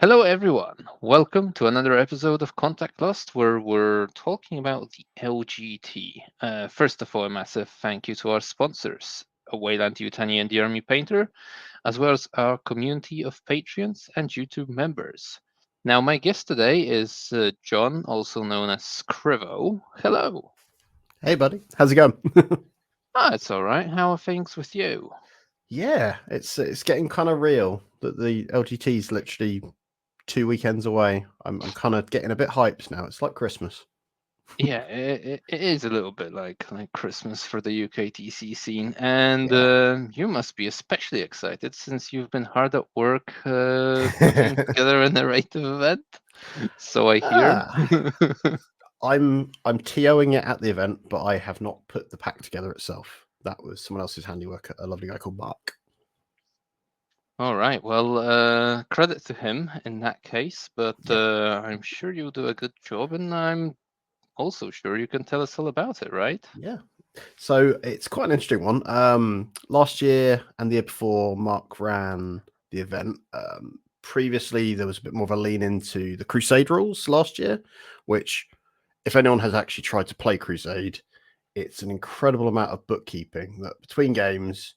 Hello, everyone. Welcome to another episode of Contact Lost, where we're talking about the LGT. First of all, a massive thank you to our sponsors, Weyland-Yutani and the Army Painter, as well as our community of Patreons and YouTube members. Now, my guest today is John, also known as Scrivo. Hello. Hey, buddy. How's it going? It's all right. How are things with you? Yeah, it's getting kind of real that the LGT is literally 2 weekends away. I'm kind of getting a bit hyped now. It's like Christmas. Yeah, it is a little bit like Christmas for the UKTC scene, and Yeah. you must be especially excited since you've been hard at work putting together a narrative event. So I hear. ah, I'm TOing it at the event, but I have not put the pack together itself. That was someone else's handiwork. A lovely guy called Mark. All right. Well, credit to him in that case, but Yeah. I'm sure you'll do a good job, and I'm also sure you can tell us all about it, right? Yeah. So it's quite an interesting one. Last year and the year before, Mark ran the event. Previously, there was a bit more of a lean into the Crusade rules last year, which, if anyone has actually tried to play Crusade, it's an incredible amount of bookkeeping that between games,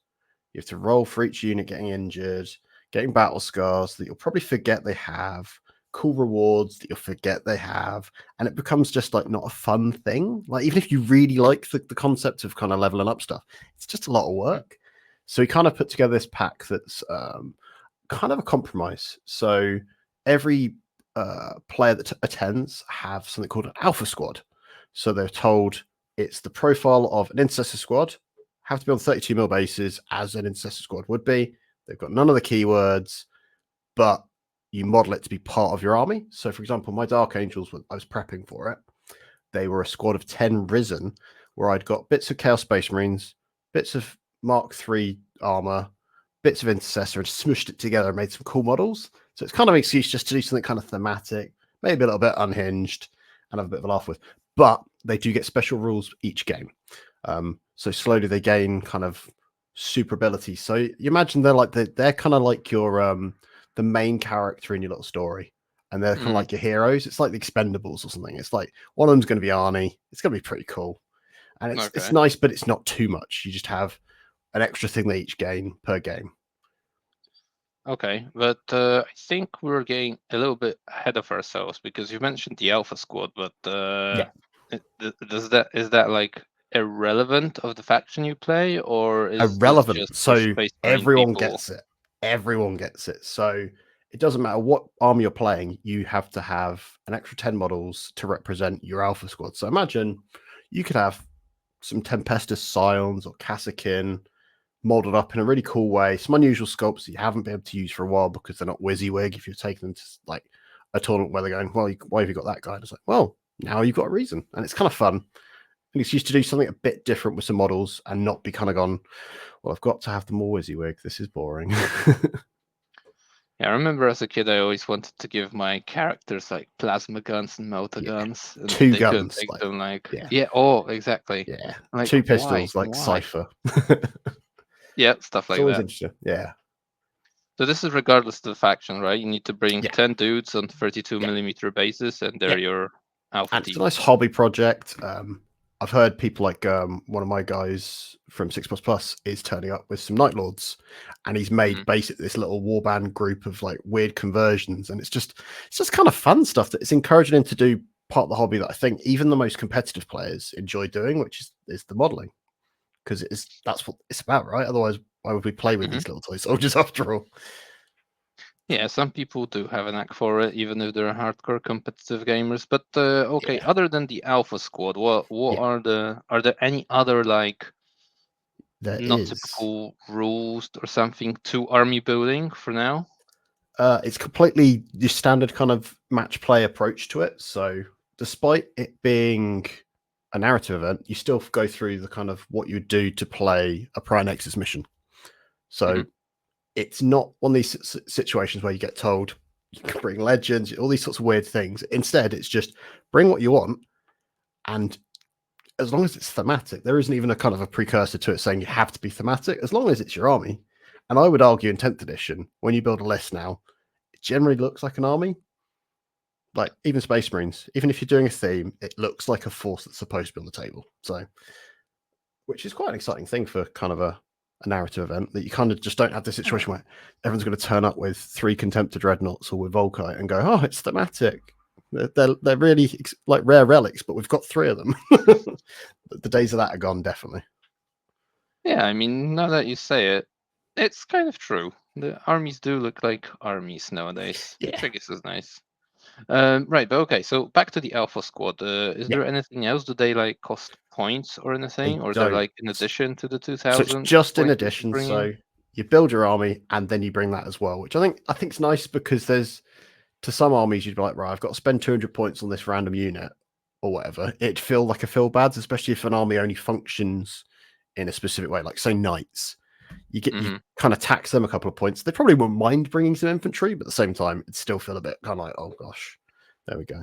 you have to roll for each unit getting injured, getting battle scars that you'll probably forget they have, cool rewards that you'll forget they have, and it becomes just like not a fun thing. Like even if you really like the concept of kind of leveling up stuff, it's just a lot of work. So we kind of put together this pack that's kind of a compromise. So every player that attends have something called an alpha squad. So they're told it's the profile of an intercessor squad, have to be on 32 mil bases as an intercessor squad would be. They've got none of the keywords, but you model it to be part of your army. So, for example, my Dark Angels, I was prepping for it. They were a squad of 10 Risen, where I'd got bits of Chaos Space Marines, bits of Mark III armor, bits of Intercessor, and smushed it together and made some cool models. So it's kind of an excuse just to do something kind of thematic, maybe a little bit unhinged, and have a bit of a laugh with. But they do get special rules each game. So slowly they gain kind of super abilities. So you imagine they're kind of like your the main character in your little story, and they're kind of like your heroes. It's like the Expendables or something. It's like one of them's going to be Arnie. It's going to be pretty cool, and it's Okay. nice, but it's not too much. You just have an extra thing they each gain per game. Okay, but I think we're getting a little bit ahead of ourselves because you mentioned the Alpha Squad, but Yeah, is that like irrelevant of the faction you play, or is this irrelevant. just for So Space Marine everyone people? gets it. Everyone gets it. So it doesn't matter what army you're playing, you have to have an extra 10 models to represent your alpha squad. So imagine you could have some Tempestus Scions or Kassakin modeled up in a really cool way, some unusual sculpts that you haven't been able to use for a while because they're not WYSIWYG. If you're taking them to like a tournament where they're going, well, why have you got that guy? And it's like, well, now you've got a reason. And it's kind of fun. And it's used to do something a bit different with some models and not be kind of gone, well, I've got to have them all WYSIWYG. This is boring. Yeah, I remember as a kid, I always wanted to give my characters like plasma guns and melta Yeah. guns, and Two they couldn't guns. take Like, them. Like, yeah. yeah, oh, exactly. Yeah. Like, Two why? pistols like Why? Cypher. Yeah, stuff It's like always that. interesting. Yeah. So this is regardless of the faction, right? You need to bring Yeah. 10 dudes on 32 Yeah. millimeter bases, and they're Yeah. your alpha And it's a team. nice hobby project. I've heard people like one of my guys from 6 is turning up with some Night Lords, and he's made basically this little warband group of like weird conversions, and it's just kind of fun stuff that it's encouraging him to do part of the hobby that I think even the most competitive players enjoy doing, which is the modeling, because that's what it's about, right? Otherwise, why would we play with these little toy soldiers after all? Yeah, some people do have a knack for it, even if they're hardcore competitive gamers. But okay, Yeah, other than the Alpha Squad, what yeah, are there any other like there not is. typical rules or something to army building for now? It's completely your standard kind of match play approach to it. So, despite it being a narrative event, you still go through the kind of what you would do to play a Prior Nexus mission. So, Mhm. it's not one of these situations where you get told you can bring legends, all these sorts of weird things. Instead, it's just bring what you want, and as long as it's thematic, there isn't even a kind of a precursor to it saying you have to be thematic. As long as it's your army, and I would argue in 10th edition, when you build a list now, generally looks like an army. Like even Space Marines, even if you're doing a theme, it looks like a force that's supposed to be on the table. So, which is quite an exciting thing for kind of a narrative event, that you kind of just don't have the situation where everyone's going to turn up with 3 Contemptor Dreadnoughts or with Volkite and go, oh, it's thematic. They're really like rare relics, but we've got 3 of them. The days of that are gone, definitely. Yeah, I mean, now that you say it, it's kind of true. The armies do look like armies nowadays, which I guess is nice. Right, but okay, so back to the Alpha Squad. Is there anything else? Do they like cost points or anything? Or they're like in addition to the 2,000? So it's just in points that you addition. bring in? So you build your army and then you bring that as well, which I think it's nice, because there's, to some armies you'd be like, right, I've got to spend 200 points on this random unit or whatever. It'd feel like a feel bad, especially if an army only functions in a specific way, like say knights. You kind of tax them a couple of points. They probably won't mind bringing some infantry, but at the same time, it'd still feel a bit kind of like, oh gosh, there we go.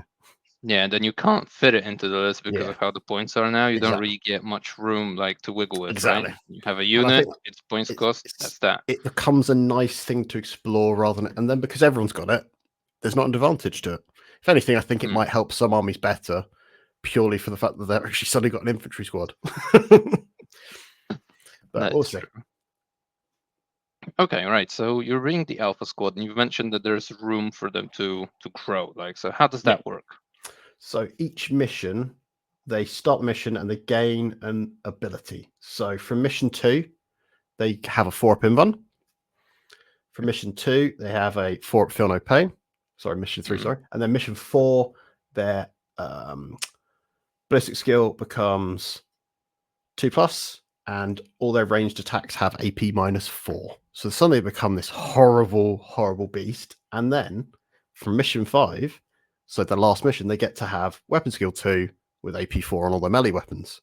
Yeah, and then you can't fit it into the list because of how the points are now. You don't Exactly. really get much room like to wiggle with, Exactly. right? You have a unit, its points cost, that's that. It becomes a nice thing to explore rather than, and then because everyone's got it, there's not an advantage to it. If anything, I think it might help some armies better, purely for the fact that they've actually suddenly got an infantry squad. But we'll see. Okay, right. So you're bringing the Alpha Squad, and you've mentioned that there's room for them to grow. Like, so how does that work? So each mission, they start the mission and they gain an ability. So from mission 2, they have a 4-up Invuln. From mission 2, they have a 4-up Feel No Pain. Sorry, mission 3, sorry. And then mission 4, their ballistic skill becomes 2+, and all their ranged attacks have AP -4. So suddenly they become this horrible, horrible beast. And then from mission 5, so the last mission, they get to have weapon skill 2 with AP4 on all their melee weapons.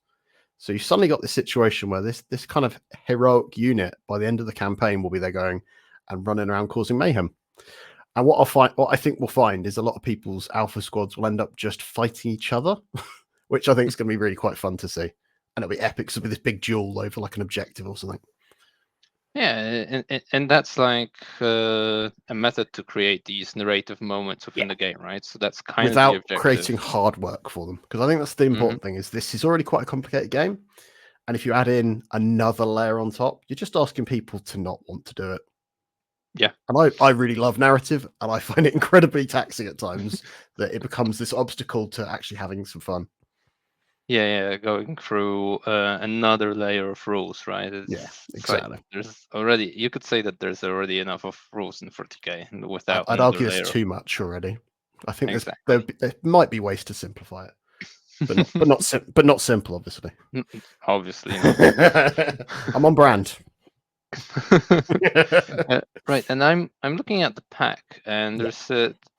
So you suddenly got this situation where this kind of heroic unit by the end of the campaign will be there going and running around causing mayhem. And what I think we'll find is a lot of people's Alpha Squads will end up just fighting each other, which I think is going to be really quite fun to see. And it'll be epic. So it'll be this big duel over like an objective or something. Yeah, and that's like a method to create these narrative moments within the game, right? So that's kind without of the objective. creating hard work for them, because I think that's the important thing. Is this is already quite a complicated game, and if you add in another layer on top, you're just asking people to not want to do it. Yeah, and I really love narrative, and I find it incredibly taxing at times that it becomes this obstacle to actually having some fun. Yeah, going through another layer of rules, right? Exactly. Like there's already, you could say that there's already enough of rules in 40k without. I'd argue it's too much already. I think there might be ways to simplify it, but not simple, obviously. Obviously, I'm on brand. Right, and I'm looking at the pack, and there's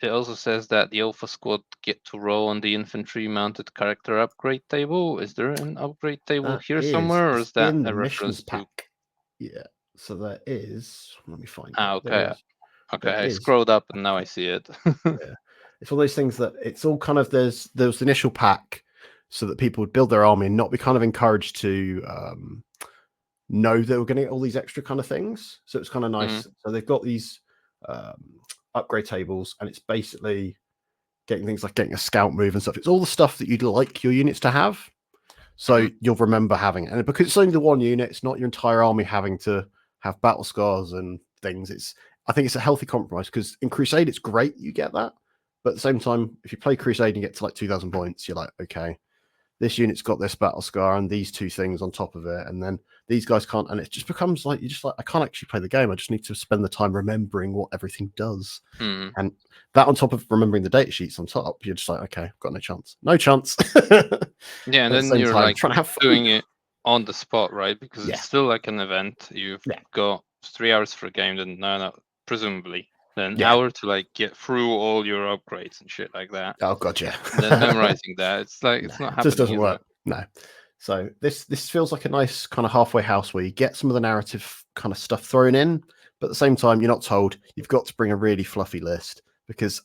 it also says that the Alpha Squad get to roll on the infantry mounted character upgrade table. Is there an upgrade table here somewhere, or is that in a the reference missions pack? Yeah, so there is. Let me find it. Okay. I scrolled up and now I see it. It's one of those things that it's all kind of there's the initial pack, so that people would build their army and not be kind of encouraged to know they were going to get all these extra kind of things. So it's kind of nice. So they've got these upgrade tables, and it's basically getting things like getting a scout move and stuff. It's all the stuff that you'd like your units to have. So you'll remember having it. And because it's only the one unit, it's not your entire army having to have battle scars and things. I think it's a healthy compromise, because in Crusade, it's great you get that. But at the same time, if you play Crusade and you get to like 2,000 points, you're like, okay, this unit's got this battle scar and these 2 things on top of it, and then these guys can't, and it just becomes like you're just like, I can't actually play the game. I just need to spend the time remembering what everything does, and that on top of remembering the data sheets on top, you're just like, okay, I've got no chance. Yeah, and then you're like trying to have doing it on the spot, right? Because it's still like an event. You've got 3 hours for a game, then no, presumably. Then an hour to like get through all your upgrades and shit like that. Oh god, yeah. And then memorizing that, it's like it's not happening. It just doesn't work. No. So this feels like a nice kind of halfway house where you get some of the narrative kind of stuff thrown in, but at the same time, you're not told you've got to bring a really fluffy list, because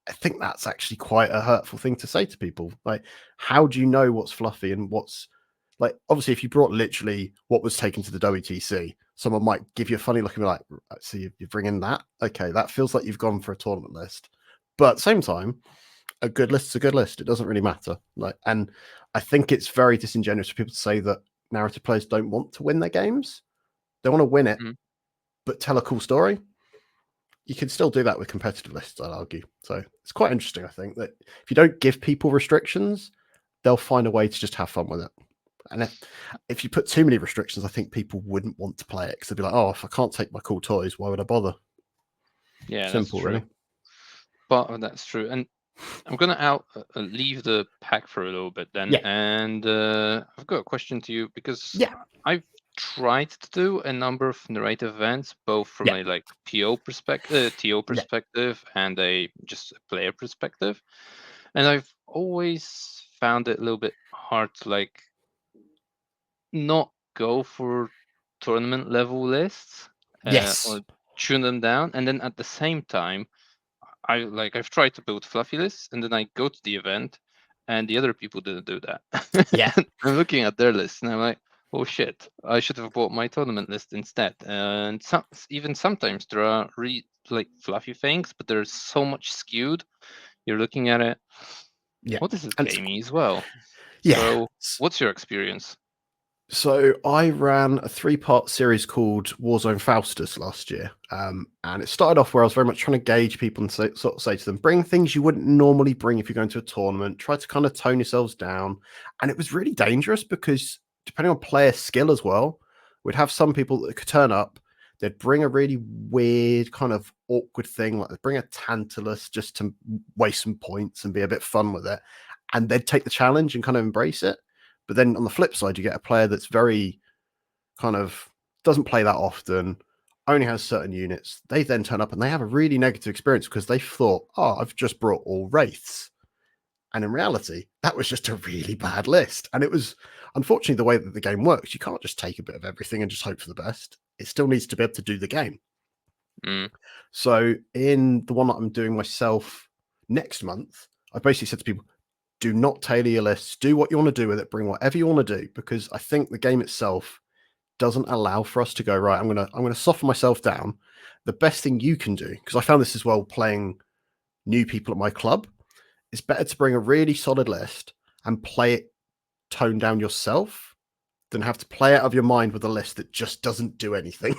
I think that's actually quite a hurtful thing to say to people. Like, how do you know what's fluffy and what's like? Obviously, if you brought literally what was taken to the WTC, someone might give you a funny look and be like, so you bring in that? Okay, that feels like you've gone for a tournament list. But at the same time, a good list is a good list. It doesn't really matter. And I think it's very disingenuous for people to say that narrative players don't want to win their games. They want to win it, but tell a cool story. You can still do that with competitive lists, I'd argue. So it's quite interesting, I think, that if you don't give people restrictions, they'll find a way to just have fun with it. And if you put too many restrictions, I think people wouldn't want to play it because they'd be like, oh, if I can't take my cool toys, why would I bother? Yeah, Simple, that's true. really. But that's true. And I'm going to leave the pack for a little bit then. Yeah. And I've got a question to you because Yeah. I've tried to do a number of narrative events, both from a like TO perspective and a just a player perspective. And I've always found it a little bit hard to like not go for tournament level lists or tune them down. And then at the same time, I've tried to build fluffy lists, and then I go to the event, and the other people didn't do that. Yeah. I'm looking at their list, and I'm like, oh shit, I should have bought my tournament list instead. And even sometimes there are like fluffy things, but they're so much skewed. You're looking at it. Yeah. What is this gamey as well? Yeah. So, what's your experience? So I ran a 3-part series called Warzone Faustus last year. And it started off where I was very much trying to gauge people and sort of say to them, bring things you wouldn't normally bring if you're going to a tournament, try to kind of tone yourselves down. And it was really dangerous because depending on player skill as well, we'd have some people that could turn up, they'd bring a really weird kind of awkward thing, like they'd bring a Tantalus just to waste some points and be a bit fun with it. And they'd take the challenge and kind of embrace it. But then on the flip side, you get a player that's very kind of doesn't play that often, only has certain units. They then turn up and they have a really negative experience because they thought, oh, I've just brought all Wraiths. And in reality, that was just a really bad list. And it was, unfortunately, the way that the game works, you can't just take a bit of everything and just hope for the best. It still needs to be able to do the game. So in the one that I'm doing myself next month, I basically said to people, do not tailor your lists. Do what you want to do with it. Bring whatever you want to do, because I think the game itself doesn't allow for us to go, right, I'm gonna soften myself down. The best thing you can do, because I found this as well playing new people at my club, it's better to bring a really solid list and play it toned down yourself than have to play out of your mind with a list that just doesn't do anything.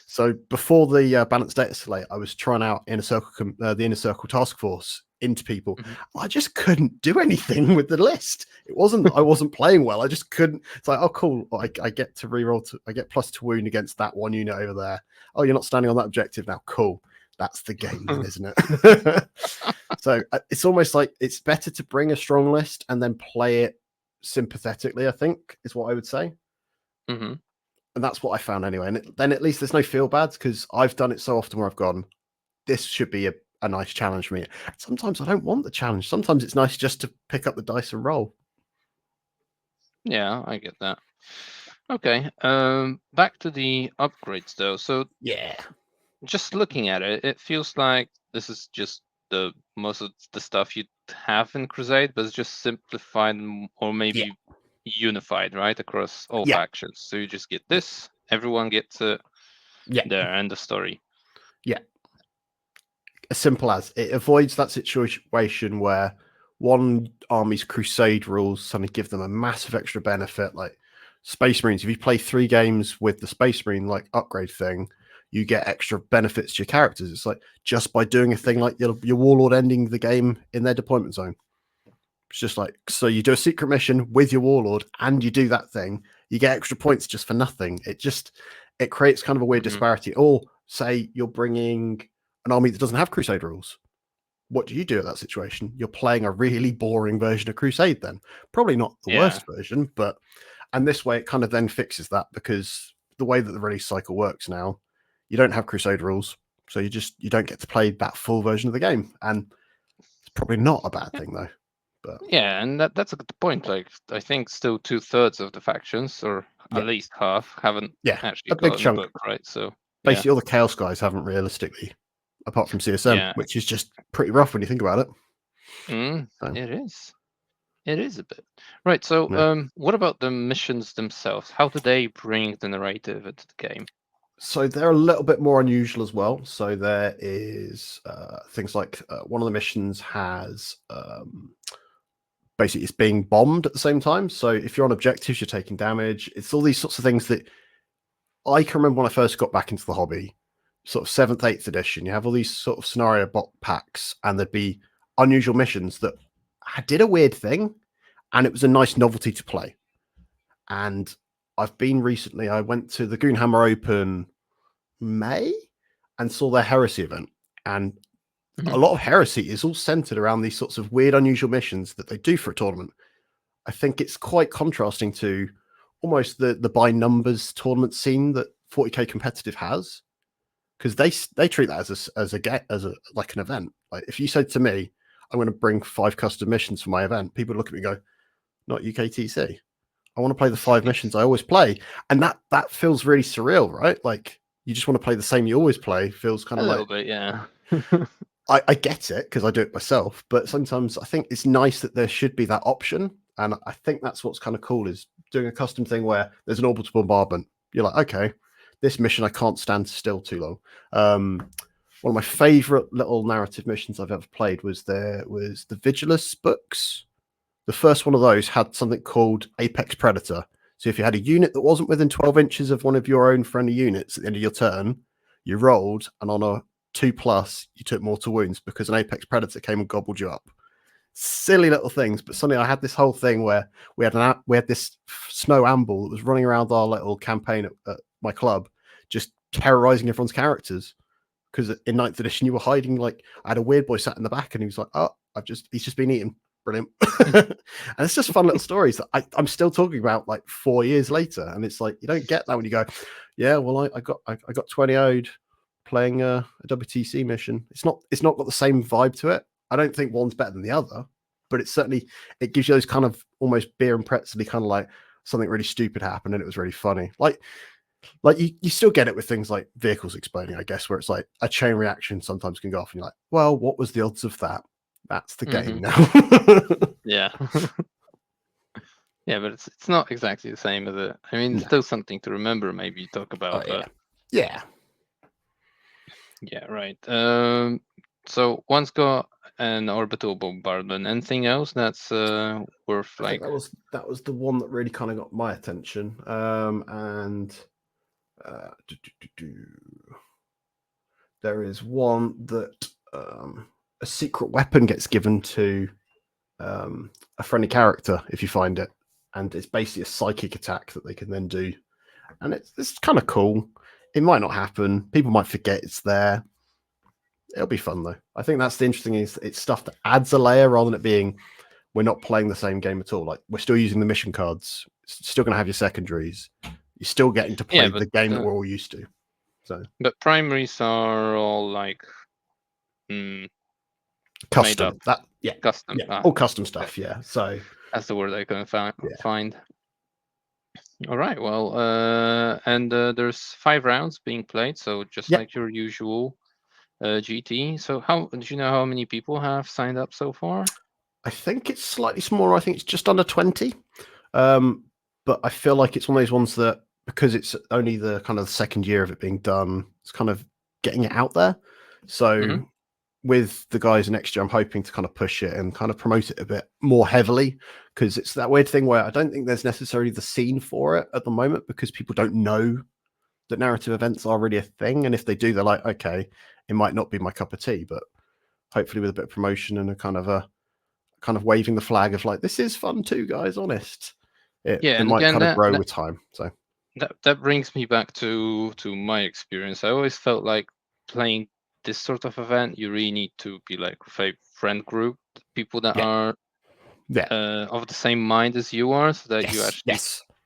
So before the balanced data slate, I was trying out the inner circle task force into people. I just couldn't do anything with the list. It wasn't that I wasn't playing well. I just couldn't. It's like, oh, cool. I get to reroll. I get +2 wound against that one unit over there. Oh, you're not standing on that objective now. Cool. That's the game then, isn't it? So it's almost like it's better to bring a strong list and then play it sympathetically, I think, is what I would say. And that's what I found anyway. And then at least there's no feel bads because I've done it so often where I've gone, this should be a nice challenge for me. Sometimes I don't want the challenge. Sometimes it's nice just to pick up the dice and roll. Yeah, I get that. Okay. Back to the upgrades though. So yeah, just looking at it, it feels like this is just the most of the stuff you'd have in Crusade, but it's just simplified or maybe unified, right, across all factions. So you just get this, everyone gets it. There, end of story. Yeah. As simple as it avoids that situation where one army's Crusade rules suddenly give them a massive extra benefit, like Space Marines. If you play 3 games with the Space Marine like upgrade thing, you get extra benefits to your characters. It's like just by doing a thing like your Warlord ending the game in their deployment zone. It's just like, so you do a secret mission with your Warlord and you do that thing, you get extra points just for nothing. It creates kind of a weird disparity. Or say you're bringing an army that doesn't have Crusade rules. What do you do at that situation? You're playing a really boring version of Crusade then. Probably not the worst version, and this way it kind of then fixes that, because the way that the release cycle works now, you don't have Crusade rules, so you don't get to play that full version of the game. And it's probably not a bad thing though. But yeah, and that's a good point. Like I think still 2/3 of the factions, or at least half, haven't actually a big got chunk, the book, right? So basically all the Chaos guys haven't realistically, apart from CSM, which is just pretty rough when you think about it. It is. It is a bit. Right, so Yeah. what about the missions themselves? How do they bring the narrative into the game? So they're a little bit more unusual as well. So there is things like one of the missions has basically it's being bombed at the same time. So if you're on objectives, you're taking damage. It's all these sorts of things that I can remember when I first got back into the hobby, sort of 7th, 8th edition. You have all these sort of scenario bot packs, and there'd be unusual missions that did a weird thing, and it was a nice novelty to play. And I've been recently, I went to the Goonhammer Open May and saw their Heresy event. And a lot of Heresy is all centered around these sorts of weird, unusual missions that they do for a tournament. I think it's quite contrasting to almost the by numbers tournament scene that 40k competitive has, because they treat that as a like an event. Like if you said to me, I'm going to bring 5 custom missions for my event, people would look at me and go, not UKTC. I want to play the 5 missions I always play, and that feels really surreal, right? Like you just want to play the same you always play. Feels kind A of little like bit, yeah. I get it because I do it myself, but sometimes I think it's nice that there should be that option, and I think that's what's kind of cool is doing a custom thing where there's an orbital bombardment. You're like, okay, this mission I can't stand still too long. One of my favorite little narrative missions I've ever played was the Vigilus books. The first one of those had something called Apex Predator. So if you had a unit that wasn't within 12 inches of one of your own friendly units at the end of your turn, you rolled, and on a 2+, you took mortal wounds because an Apex Predator came and gobbled you up. Silly little things, but suddenly I had this whole thing where we had this snow amble that was running around our little campaign at my club, just terrorizing everyone's characters. Because in 9th edition, you were hiding. Like I had a weird boy sat in the back, and he was like, "Oh, he's just been eaten." Brilliant. And it's just fun little stories that I'm still talking about like 4 years later, and it's like you don't get that when you go, "Yeah, well, I got 20 owed playing a WTC mission." It's not got the same vibe to it. I don't think one's better than the other, but it gives you those kind of almost beer and pretzel kind of like something really stupid happened and it was really funny. Like you still get it with things like vehicles exploding, I guess, where it's like a chain reaction sometimes can go off and you're like, well, what was the odds of that? That's the game now. Yeah. Yeah, but it's not exactly the same as it. I mean, it's still something to remember. Maybe you talk about, but yeah, right. So one's got an orbital bombardment. Anything else that's worth I think that was the one that really kind of got my attention. There is one that a secret weapon gets given to a friendly character if you find it, and it's basically a psychic attack that they can then do, and it's kind of cool. It might not happen. People might forget it's there. It'll be fun though. I think that's the interesting thing is it's stuff that adds a layer rather than it being we're not playing the same game at all. Like we're still using the mission cards. It's still going to have your secondaries. You're still getting to play the game that we're all used to. So, but primaries are all like custom. Custom. Yeah, all custom stuff. Yeah. So that's the word I couldn't find. All right. Well, and there's 5 rounds being played, so just like your usual GT. So how did you know how many people have signed up so far? I think it's slightly smaller. I think it's just under 20. But I feel like it's one of those ones that because it's only the kind of the second year of it being done, it's kind of getting it out there. So with the guys next year, I'm hoping to kind of push it and kind of promote it a bit more heavily because it's that weird thing where I don't think there's necessarily the scene for it at the moment because people don't know that narrative events are really a thing. And if they do, they're like, okay, it might not be my cup of tea, but hopefully with a bit of promotion and a kind of waving the flag of like, this is fun too, guys, honest. It might kind of grow with time. So that brings me back to my experience. I always felt like playing this sort of event, you really need to be like with a friend group, people that are of the same mind as you are, so that you actually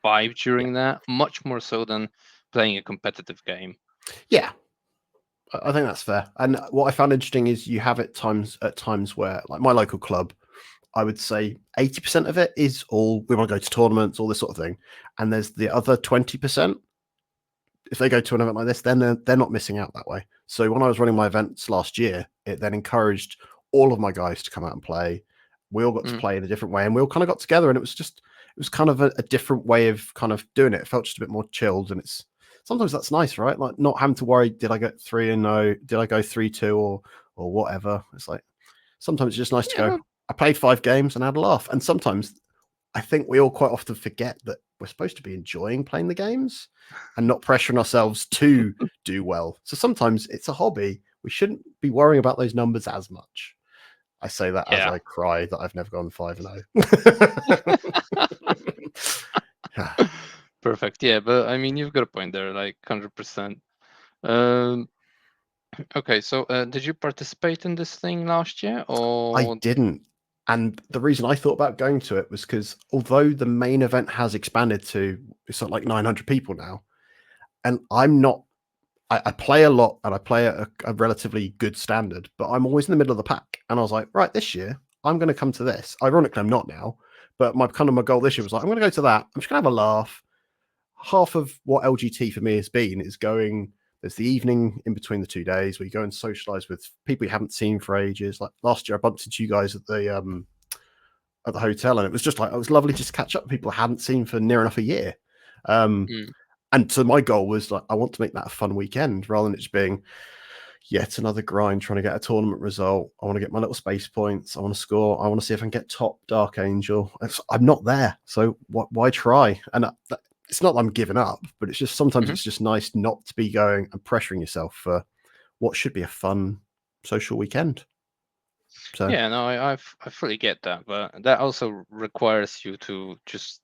vibe during that, much more so than playing a competitive game. Yeah, I think that's fair. And what I found interesting is you have at times where, like my local club, I would say 80% of it is all we want to go to tournaments, all this sort of thing, and there's the other 20%. If they go to an event like this, then they're not missing out that way. So when I was running my events last year, it then encouraged all of my guys to come out and play. we all got to play in a different way, and we all kind of got together, and it was kind of a different way of kind of doing it. It felt just a bit more chilled, and it's sometimes that's nice, right? Like not having to worry, did I get 3-0, did I go 3-2 or whatever. It's like sometimes it's just nice to go, I played 5 games and had a laugh. And sometimes I think we all quite often forget that we're supposed to be enjoying playing the games and not pressuring ourselves to do well. So sometimes it's a hobby. We shouldn't be worrying about those numbers as much. I say that as I cry that I've never gone 5-0. Perfect. Yeah, but I mean, you've got a point there, like 100%. Okay, so did you participate in this thing last year, or? I didn't. And the reason I thought about going to it was because although the main event has expanded to it's like 900 people now, and I'm not, I play a lot and I play at a relatively good standard, but I'm always in the middle of the pack. And I was like, right, this year I'm going to come to this. Ironically, I'm not now, but my goal this year was like, I'm going to go to that. I'm just going to have a laugh. Half of what LGT for me has been is going. There's the evening in between the 2 days where you go and socialize with people you haven't seen for ages. Like last year, I bumped into you guys at the hotel, and it was just like it was lovely just to catch up with people I hadn't seen for near enough a year. And so my goal was like I want to make that a fun weekend rather than it just being yet another grind trying to get a tournament result. I want to get my little space points. I want to score. I want to see if I can get top Dark Angel. I'm not there, so why try? And it's not that I'm giving up, but it's just sometimes it's just nice not to be going and pressuring yourself for what should be a fun social weekend. So yeah, no, I fully get that, but that also requires you to just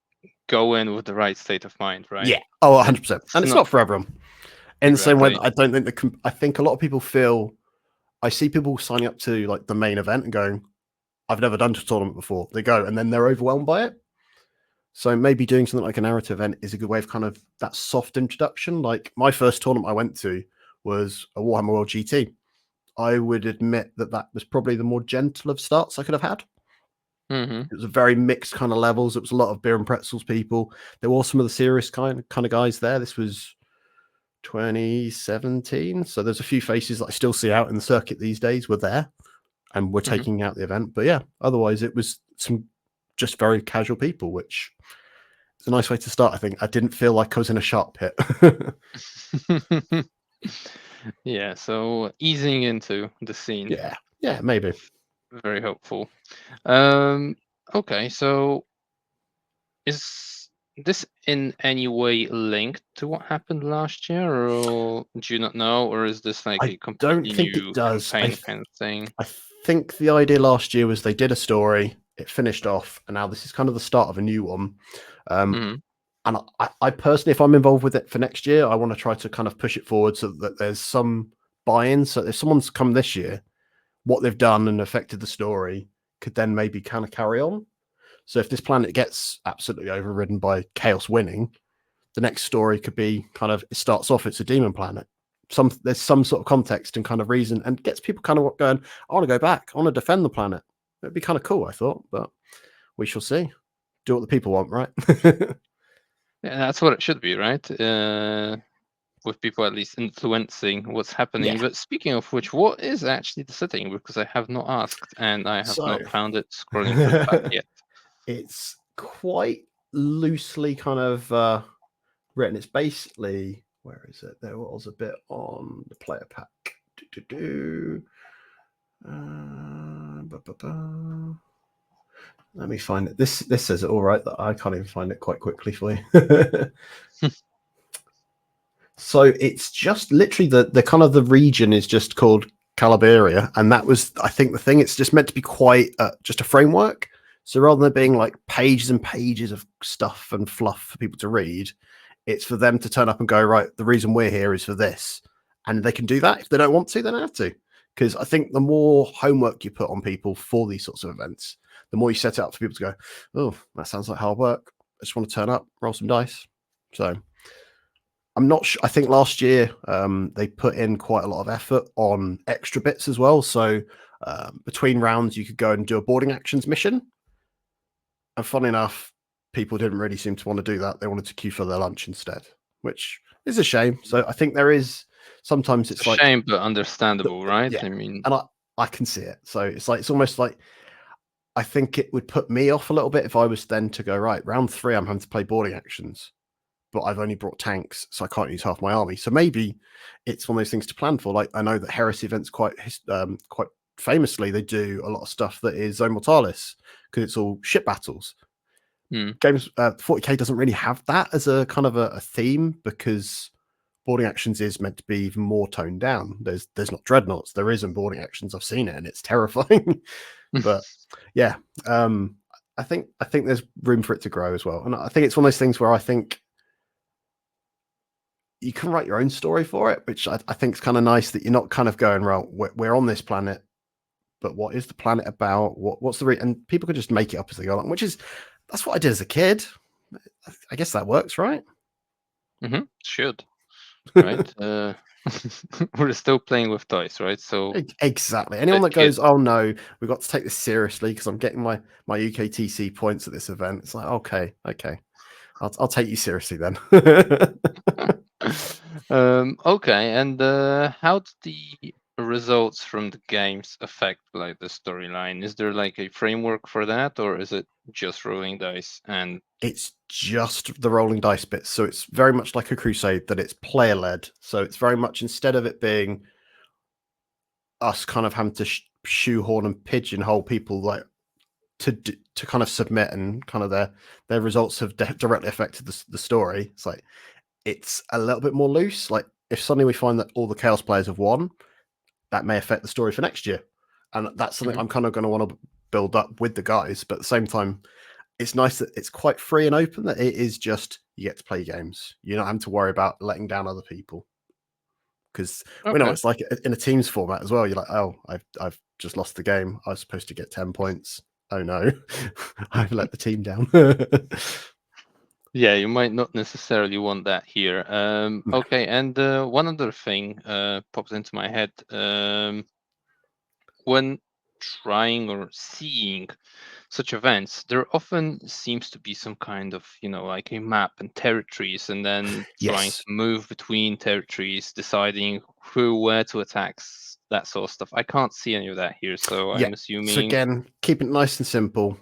go in with the right state of mind, right? Yeah. Oh, 100%. And it's not for everyone. In the same way that I don't think I think a lot of people feel. I see people signing up to like the main event and going, "I've never done a tournament before." They go and then they're overwhelmed by it. So maybe doing something like a narrative event is a good way of kind of that soft introduction. Like my first tournament I went to was a Warhammer World GT. I would admit that was probably the more gentle of starts I could have had. It was a very mixed kind of levels. It was a lot of beer and pretzels people. There were some of the serious kind of guys there. This was 2017. So there's a few faces that I still see out in the circuit these days were there and were taking out the event. But yeah, otherwise it was some just very casual people, which is a nice way to start. I think I didn't feel like I was in a shark pit. Yeah, so easing into the scene. Yeah, maybe. Very helpful. Okay, so is this in any way linked to what happened last year, or do you not know, or is this like a completely new campaign kind of thing? I think the idea last year was they did a story, it finished off, and now this is kind of the start of a new one. And I personally, if I'm involved with it for next year, I want to try to kind of push it forward so that there's some buy-in. So if someone's come this year, what they've done and affected the story could then maybe kind of carry on. So if this planet gets absolutely overridden by Chaos winning, the next story could be kind of, it starts off, it's a demon planet. There's some sort of context and kind of reason, and gets people kind of going, I want to go back. I want to defend the planet. It'd be kind of cool, I thought, but we shall see. Do what the people want, right? Yeah, that's what it should be, right? With people at least influencing what's happening. Yeah. But speaking of which, what is actually the setting? Because I have not asked and I have not found it scrolling through the pack yet. It's quite loosely kind of written. It's basically, where is it? There was a bit on the player pack. Let me find it. This says it all right that I can't even find it quite quickly for you. So it's just literally the kind of the region is just called Calabaria, and that was, I think, the thing. It's just meant to be quite just a framework. So rather than being like pages and pages of stuff and fluff for people to read, it's for them to turn up and go, right, the reason we're here is for this. And they can do that. If they don't want to, they don't have to. Because I think the more homework you put on people for these sorts of events, the more you set it up for people to go, oh, that sounds like hard work. I just want to turn up, roll some dice. So I'm not sure. I think last year they put in quite a lot of effort on extra bits as well. So between rounds, you could go and do a boarding actions mission. And funny enough, people didn't really seem to want to do that. They wanted to queue for their lunch instead, which is a shame. So I think there is sometimes it's like a shame, but understandable, right? Yeah. I mean, and I can see it. So it's almost like I think it would put me off a little bit if I was then to go, right, round 3, I'm having to play boarding actions, but I've only brought tanks, so I can't use half my army. So maybe it's one of those things to plan for. Like, I know that Heresy events quite famously, they do a lot of stuff that is Zone Mortalis because it's all ship battles. Games 40k doesn't really have that as a kind of a theme because boarding actions is meant to be even more toned down. There's not dreadnoughts, there is in boarding actions. I've seen it and it's terrifying. But yeah, I think there's room for it to grow as well. And I think it's one of those things where I think you can write your own story for it, which I think is kind of nice that you're not kind of going, well, we're on this planet, but what is the planet about? What's the and people can just make it up as they go along, which is that's what I did as a kid. I guess that works, right? Should. Right. We're still playing with toys, right? So exactly. Anyone that goes, oh no, we've got to take this seriously because I'm getting my UKTC points at this event. It's like, okay, I'll take you seriously then. Okay, and how do the results from the games affect like the storyline? Is there like a framework for that, or is it just rolling dice? And it's just the rolling dice bits, so it's very much like a Crusade that it's player led. So it's very much, instead of it being us kind of having to shoehorn and pigeonhole people like to kind of submit, and kind of their results have directly affected the story. It's like it's a little bit more loose. Like if suddenly we find that all the Chaos players have won, that may affect the story for next year, and that's something I'm kind of going to want to build up with the guys. But at the same time, it's nice that it's quite free and open, that it is just you get to play games. You're not having to worry about letting down other people, because we know it's like in a teams format as well. You're like, oh, I've just lost the game. I was supposed to get 10 points. Oh no, I've let the team down. Yeah, you might not necessarily want that here. Okay, and one other thing pops into my head. When trying or seeing such events, there often seems to be some kind of, like a map and territories, and then trying to move between territories, deciding where to attack, that sort of stuff. I can't see any of that here, so I'm assuming. So again, keep it nice and simple.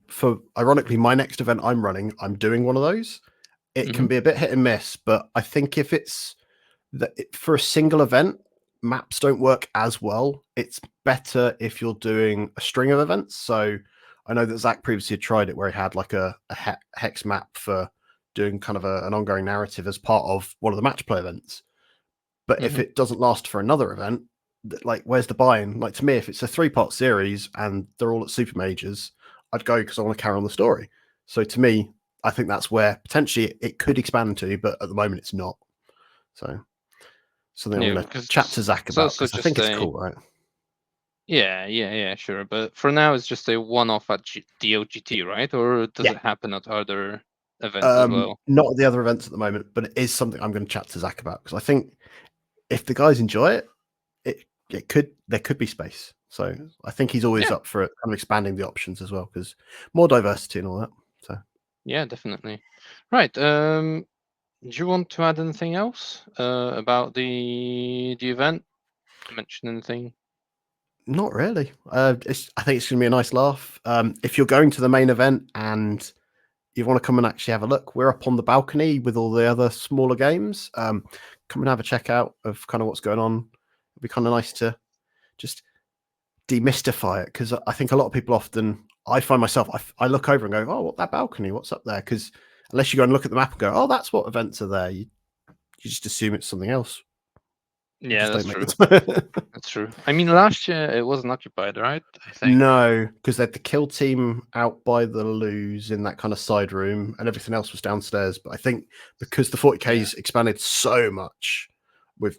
For ironically, my next event I'm running, I'm doing one of those. It can be a bit hit and miss, but I think if it's for a single event, maps don't work as well. It's better if you're doing a string of events. So I know that Zach previously had tried it where he had like a hex map for doing kind of an ongoing narrative as part of one of the match play events. But if it doesn't last for another event, like where's the buy-in? Like to me, if it's a 3-part series and they're all at super majors, I'd go because I want to carry on the story. So to me, I think that's where potentially it could expand to, but at the moment it's not. So something I'm going to chat to Zach about, because I think it's cool, right? Yeah, sure. But for now, it's just a one-off at the LGT, right? Or does it happen at other events as well? Not at the other events at the moment, but it is something I'm going to chat to Zach about, because I think if the guys enjoy it, there could be space. So I think he's always up for it, kind of expanding the options as well, because more diversity and all that. So yeah, definitely. Right. Do you want to add anything else about the event? Mention anything? Not really. I think it's going to be a nice laugh. If you're going to the main event and you want to come and actually have a look, we're up on the balcony with all the other smaller games. Come and have a check out of kind of what's going on. It'd be kind of nice to just demystify it, because I think a lot of people often, I find myself, I look over and go, oh, what that balcony? What's up there? Because unless you go and look at the map and go, oh, that's what events are there, you just assume it's something else. Yeah, that's true. That's true. I mean, last year it wasn't occupied, right? I think. No, because they had the kill team out by the loos in that kind of side room, and everything else was downstairs. But I think because the 40K's expanded so much,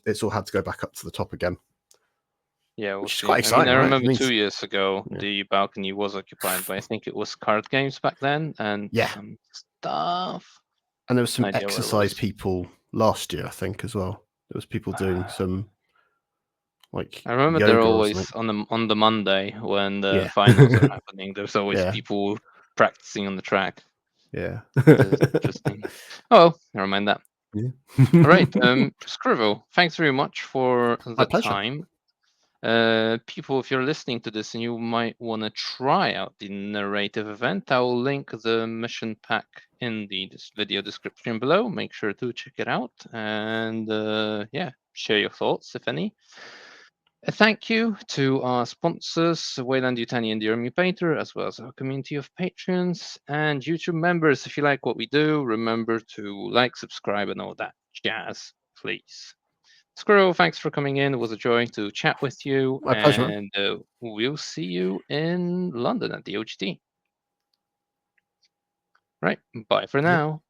it's all had to go back up to the top again. Yeah, which is quite exciting. I remember 2 years ago the balcony was occupied, but I think it was card games back then and some stuff. And there was some exercise people last year, I think, as well. There was people doing some like. I remember they're always on the Monday when the finals are happening. There's always people practicing on the track. Yeah. Interesting. Oh, never mind that. Yeah. All right, Scrivo, thanks very much for the time. People, if you're listening to this and you might want to try out the narrative event, I will link the mission pack in the video description below. Make sure to check it out and yeah, share your thoughts, if any. A thank you to our sponsors, Weyland-Yutani and Jeremy Painter, as well as our community of patrons and YouTube members. If you like what we do, remember to like, subscribe, and all that jazz, please. Scrivo, thanks for coming in. It was a joy to chat with you. My pleasure, man. And we'll see you in London at the LGT. Right. Bye for now.